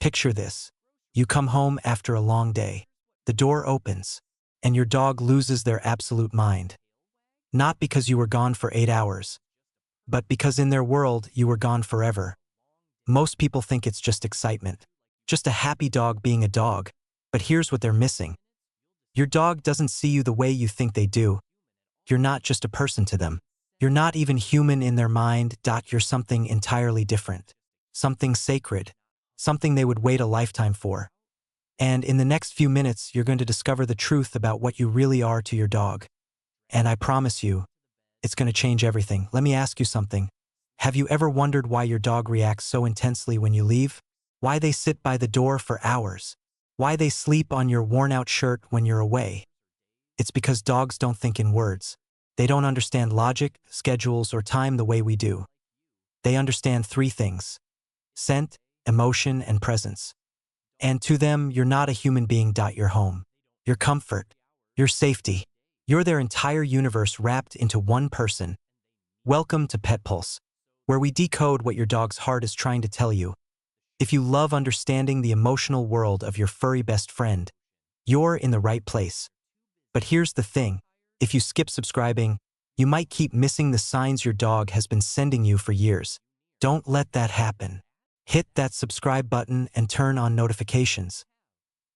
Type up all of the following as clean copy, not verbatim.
Picture this. You come home after a long day. The door opens, and your dog loses their absolute mind. Not because you were gone for 8 hours, but because in their world you were gone forever. Most people think it's just excitement, just a happy dog being a dog, but here's what they're missing. Your dog doesn't see you the way you think they do. You're not just a person to them. You're not even human in their mind. You're something entirely different. Something sacred. Something they would wait a lifetime for. And in the next few minutes, you're going to discover the truth about what you really are to your dog. And I promise you, it's going to change everything. Let me ask you something. Have you ever wondered why your dog reacts so intensely when you leave? Why they sit by the door for hours? Why they sleep on your worn-out shirt when you're away? It's because dogs don't think in words. They don't understand logic, schedules, or time the way we do. They understand 3 things: scent, emotion, and presence. And to them, you're not a human being. Your home, your comfort, your safety. You're their entire universe wrapped into one person. Welcome to Pet Pulse, where we decode what your dog's heart is trying to tell you. If you love understanding the emotional world of your furry best friend, you're in the right place. But here's the thing. If you skip subscribing, you might keep missing the signs your dog has been sending you for years. Don't let that happen. Hit that subscribe button and turn on notifications.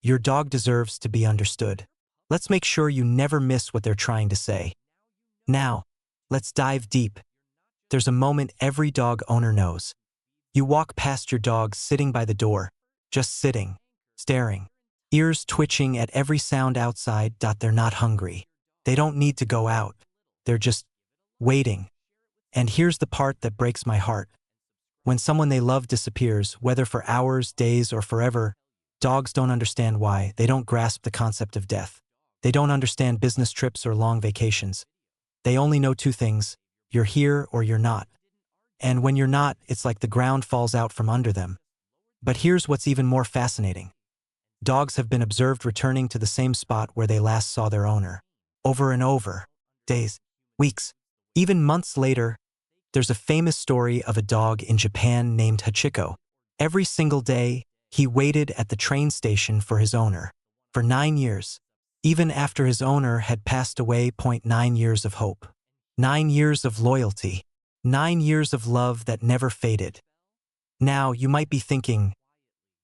Your dog deserves to be understood. Let's make sure you never miss what they're trying to say. Now, let's dive deep. There's a moment every dog owner knows. You walk past your dog sitting by the door, just sitting, staring, ears twitching at every sound outside. They're not hungry. They don't need to go out. They're just waiting. And here's the part that breaks my heart. When someone they love disappears, whether for hours, days, or forever, dogs don't understand why. They don't grasp the concept of death. They don't understand business trips or long vacations. They only know 2 things: you're here or you're not. And when you're not, it's like the ground falls out from under them. But here's what's even more fascinating. Dogs have been observed returning to the same spot where they last saw their owner. Over and over. Days, weeks, even months later. There's a famous story of a dog in Japan named Hachiko. Every single day, he waited at the train station for his owner. For 9 years. Even after his owner had passed away. 9 years of hope. 9 years of loyalty. 9 years of love that never faded. Now, you might be thinking,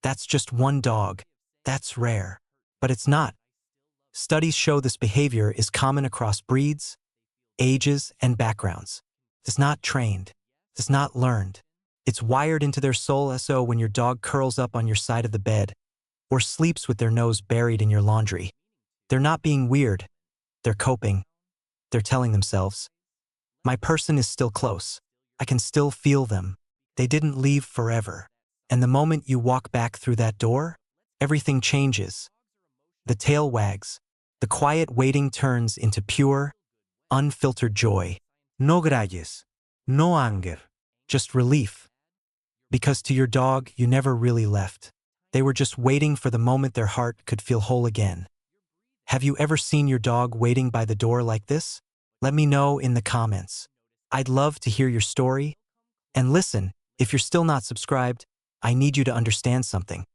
that's just one dog. That's rare. But it's not. Studies show this behavior is common across breeds, ages, and backgrounds. It's not trained. It's not learned. It's wired into their soul. So when your dog curls up on your side of the bed or sleeps with their nose buried in your laundry, they're not being weird. They're coping. They're telling themselves, my person is still close. I can still feel them. They didn't leave forever. And the moment you walk back through that door, everything changes. The tail wags. The quiet waiting turns into pure, unfiltered joy. No grudges. No anger. Just relief. Because to your dog, you never really left. They were just waiting for the moment their heart could feel whole again. Have you ever seen your dog waiting by the door like this? Let me know in the comments. I'd love to hear your story. And listen, if you're still not subscribed, I need you to understand something.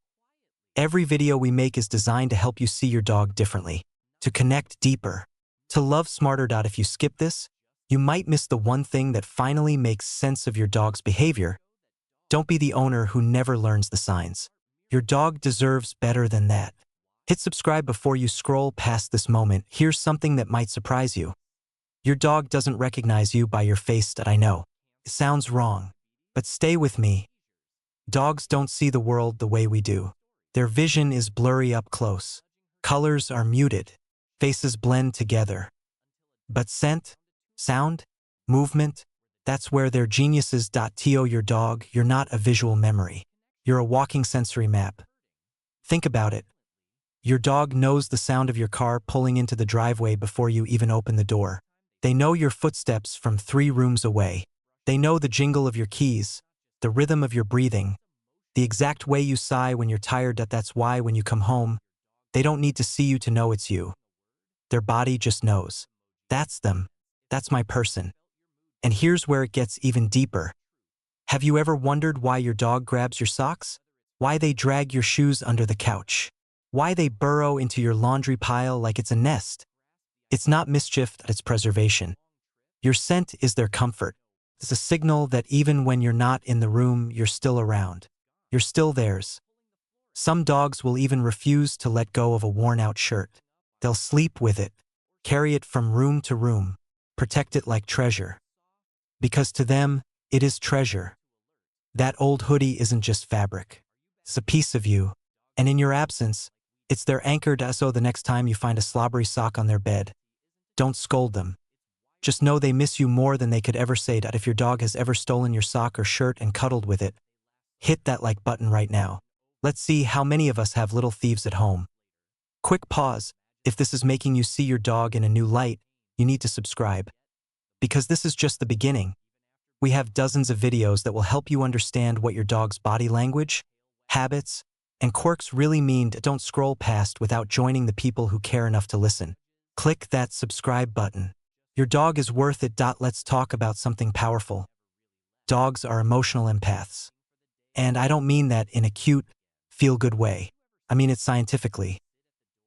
Every video we make is designed to help you see your dog differently, to connect deeper, to love smarter. If you skip this, you might miss the one thing that finally makes sense of your dog's behavior. Don't be the owner who never learns the signs. Your dog deserves better than that. Hit subscribe before you scroll past this moment. Here's something that might surprise you. Your dog doesn't recognize you by your face. I know. It sounds wrong. But stay with me. Dogs don't see the world the way we do. Their vision is blurry up close. Colors are muted. Faces blend together. But scent, sound, movement, that's where their genius is. Your dog, you're not a visual memory. You're a walking sensory map. Think about it. Your dog knows the sound of your car pulling into the driveway before you even open the door. They know your footsteps from 3 rooms away. They know the jingle of your keys, the rhythm of your breathing, the exact way you sigh when you're tired. That's why when you come home, they don't need to see you to know it's you. Their body just knows. That's them. That's my person. And here's where it gets even deeper. Have you ever wondered why your dog grabs your socks? Why they drag your shoes under the couch. Why they burrow into your laundry pile like it's a nest. It's not mischief, it's preservation. Your scent is their comfort. It's a signal that even when you're not in the room, you're still around. You're still theirs. Some dogs will even refuse to let go of a worn-out shirt. They'll sleep with it, carry it from room to room, protect it like treasure. Because to them, it is treasure. That old hoodie isn't just fabric. It's a piece of you. And in your absence, it's their anchor. So the next time you find a slobbery sock on their bed, don't scold them. Just know they miss you more than they could ever say. That if your dog has ever stolen your sock or shirt and cuddled with it, hit that like button right now. Let's see how many of us have little thieves at home. Quick pause. If this is making you see your dog in a new light, you need to subscribe. Because this is just the beginning. We have dozens of videos that will help you understand what your dog's body language, habits, and quirks really mean. Don't scroll past without joining the people who care enough to listen. Click that subscribe button. Your dog is worth it. Let's talk about something powerful. Dogs are emotional empaths. And I don't mean that in a cute, feel-good way. I mean it scientifically.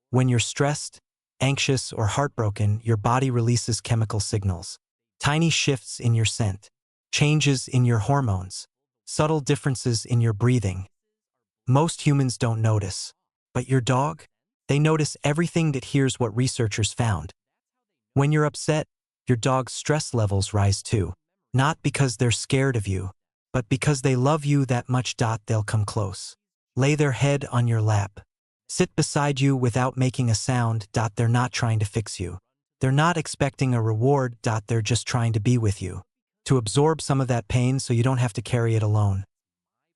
When you're stressed, anxious, or heartbroken, your body releases chemical signals. Tiny shifts in your scent, changes in your hormones, subtle differences in your breathing. Most humans don't notice. But your dog? They notice everything. That here's what researchers found. When you're upset, your dog's stress levels rise too. Not because they're scared of you, but because they love you that much. They'll come close. Lay their head on your lap. Sit beside you without making a sound. They're not trying to fix you. They're not expecting a reward. They're just trying to be with you. To absorb some of that pain so you don't have to carry it alone.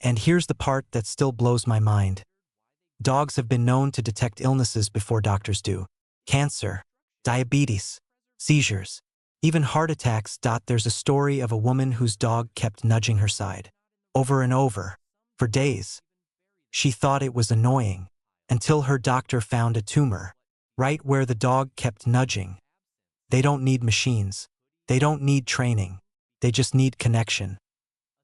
And here's the part that still blows my mind. Dogs have been known to detect illnesses before doctors do. Cancer, diabetes, seizures, even heart attacks. There's a story of a woman whose dog kept nudging her side. Over and over. For days. She thought it was annoying. Until her doctor found a tumor. Right where the dog kept nudging. They don't need machines. They don't need training. They just need connection.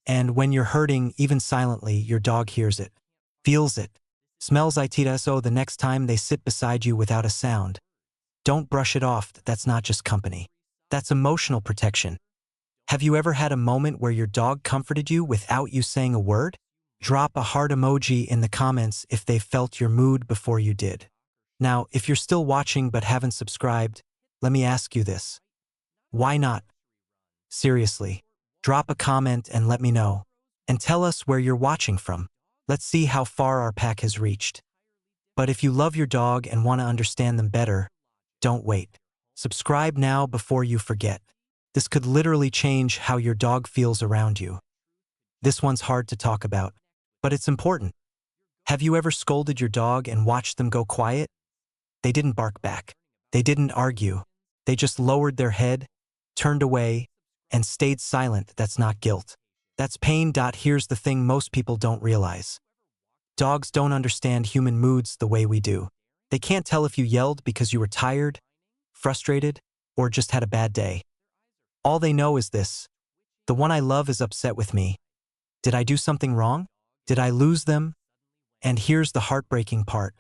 And when you're hurting, even silently, your dog hears it. Feels it. Smells it. So the next time they sit beside you without a sound, don't brush it off. That's not just company. That's emotional protection. Have you ever had a moment where your dog comforted you without you saying a word? Drop a heart emoji in the comments if they felt your mood before you did. Now, if you're still watching but haven't subscribed, let me ask you this. Why not? Seriously, drop a comment and let me know. And tell us where you're watching from. Let's see how far our pack has reached. But if you love your dog and want to understand them better, don't wait. Subscribe now before you forget. This could literally change how your dog feels around you. This one's hard to talk about, but it's important. Have you ever scolded your dog and watched them go quiet? They didn't bark back. They didn't argue. They just lowered their head, turned away, and stayed silent. That's not guilt. That's pain. Here's the thing most people don't realize. Dogs don't understand human moods the way we do. They can't tell if you yelled because you were tired, frustrated, or just had a bad day. All they know is this. The one I love is upset with me. Did I do something wrong? Did I lose them? And here's the heartbreaking part.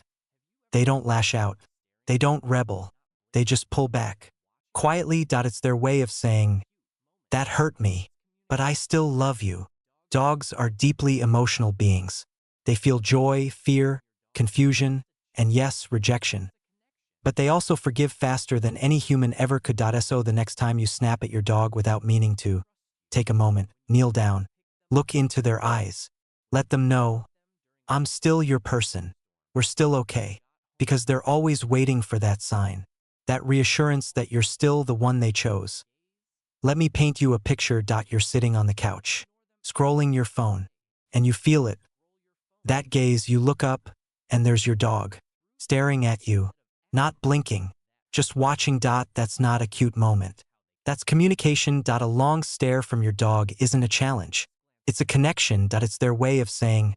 They don't lash out. They don't rebel. They just pull back. Quietly. It's their way of saying, that hurt me, but I still love you. Dogs are deeply emotional beings. They feel joy, fear, confusion, and yes, rejection. But they also forgive faster than any human ever could. So the next time you snap at your dog without meaning to, take a moment, kneel down, look into their eyes. Let them know, I'm still your person. We're still okay. Because they're always waiting for that sign, that reassurance that you're still the one they chose. Let me paint you a picture. You're sitting on the couch, scrolling your phone, and you feel it. That gaze, you look up, and there's your dog, staring at you, not blinking, just watching. That's not a cute moment. That's communication. A long stare from your dog isn't a challenge. It's a connection. It's their way of saying,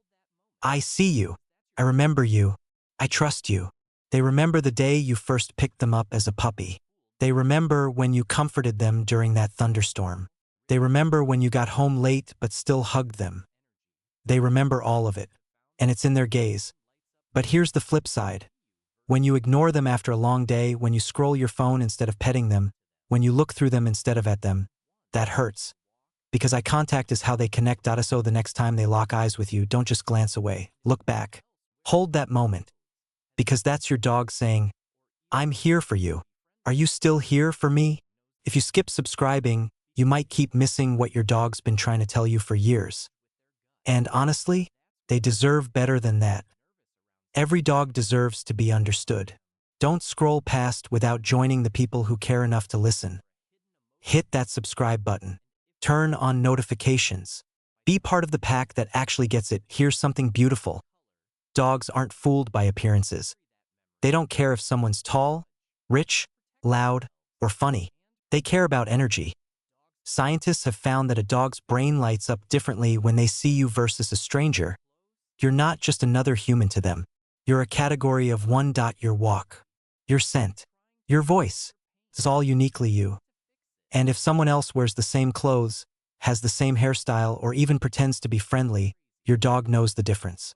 I see you, I remember you, I trust you. They remember the day you first picked them up as a puppy. They remember when you comforted them during that thunderstorm. They remember when you got home late but still hugged them. They remember all of it. and it's in their gaze. But here's the flip side. When you ignore them after a long day, when you scroll your phone instead of petting them, when you look through them instead of at them, that hurts. Because eye contact is how they connect. So the next time they lock eyes with you, don't just glance away. Look back. Hold that moment. Because that's your dog saying, I'm here for you. Are you still here for me? If you skip subscribing, you might keep missing what your dog's been trying to tell you for years. And honestly, they deserve better than that. Every dog deserves to be understood. Don't scroll past without joining the people who care enough to listen. Hit that subscribe button. Turn on notifications. Be part of the pack that actually gets it. Here's something beautiful. Dogs aren't fooled by appearances. They don't care if someone's tall, rich, loud, or funny. They care about energy. Scientists have found that a dog's brain lights up differently when they see you versus a stranger. You're not just another human to them. You're a category of one. Your walk, your scent, your voice. It's all uniquely you. And if someone else wears the same clothes, has the same hairstyle, or even pretends to be friendly, your dog knows the difference.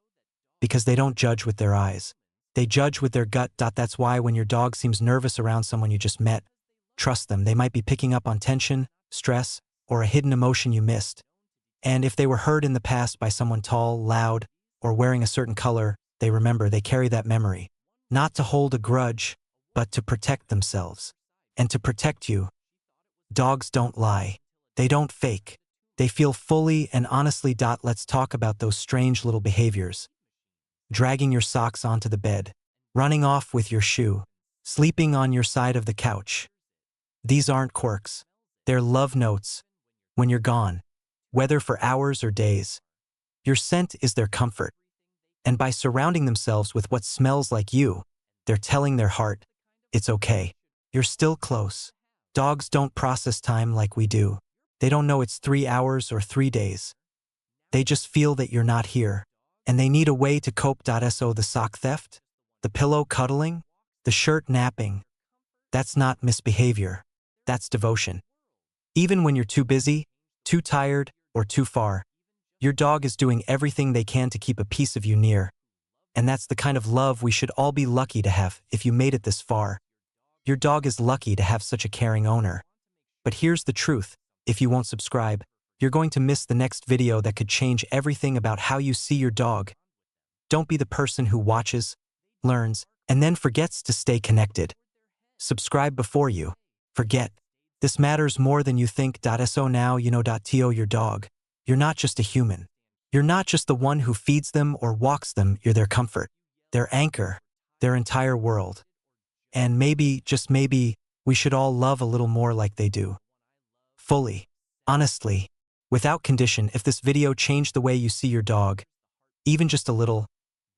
Because they don't judge with their eyes. They judge with their gut. That's why when your dog seems nervous around someone you just met, trust them. They might be picking up on tension, stress, or a hidden emotion you missed. And if they were hurt in the past by someone tall, loud, or wearing a certain color, they remember. They carry that memory. Not to hold a grudge, but to protect themselves. And to protect you. Dogs don't lie. They don't fake. They feel fully and honestly. Let's talk about those strange little behaviors. Dragging your socks onto the bed, running off with your shoe, sleeping on your side of the couch. These aren't quirks. They're love notes. When you're gone, whether for hours or days, your scent is their comfort. And by surrounding themselves with what smells like you, they're telling their heart, it's okay. You're still close. Dogs don't process time like we do. They don't know it's 3 hours or 3 days. They just feel that you're not here. And they need a way to cope. So the sock theft, the pillow cuddling, the shirt napping, that's not misbehavior. That's devotion. Even when you're too busy, too tired, or too far, your dog is doing everything they can to keep a piece of you near. And that's the kind of love we should all be lucky to have. If you made it this far, your dog is lucky to have such a caring owner. But here's the truth. If you won't subscribe, you're going to miss the next video that could change everything about how you see your dog. Don't be the person who watches, learns, and then forgets to stay connected. Subscribe before you forget. This matters more than you think. So now you know. Your dog. You're not just a human. You're not just the one who feeds them or walks them. You're their comfort, their anchor, their entire world. And maybe, just maybe, we should all love a little more like they do. Fully, honestly, without condition. If this video changed the way you see your dog, even just a little,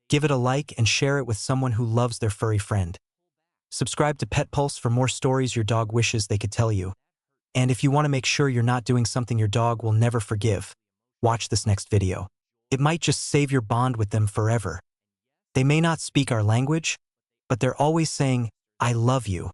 give it a like and share it with someone who loves their furry friend. Subscribe to Pet Pulse for more stories your dog wishes they could tell you. And if you want to make sure you're not doing something your dog will never forgive, watch this next video. It might just save your bond with them forever. They may not speak our language, but they're always saying, I love you.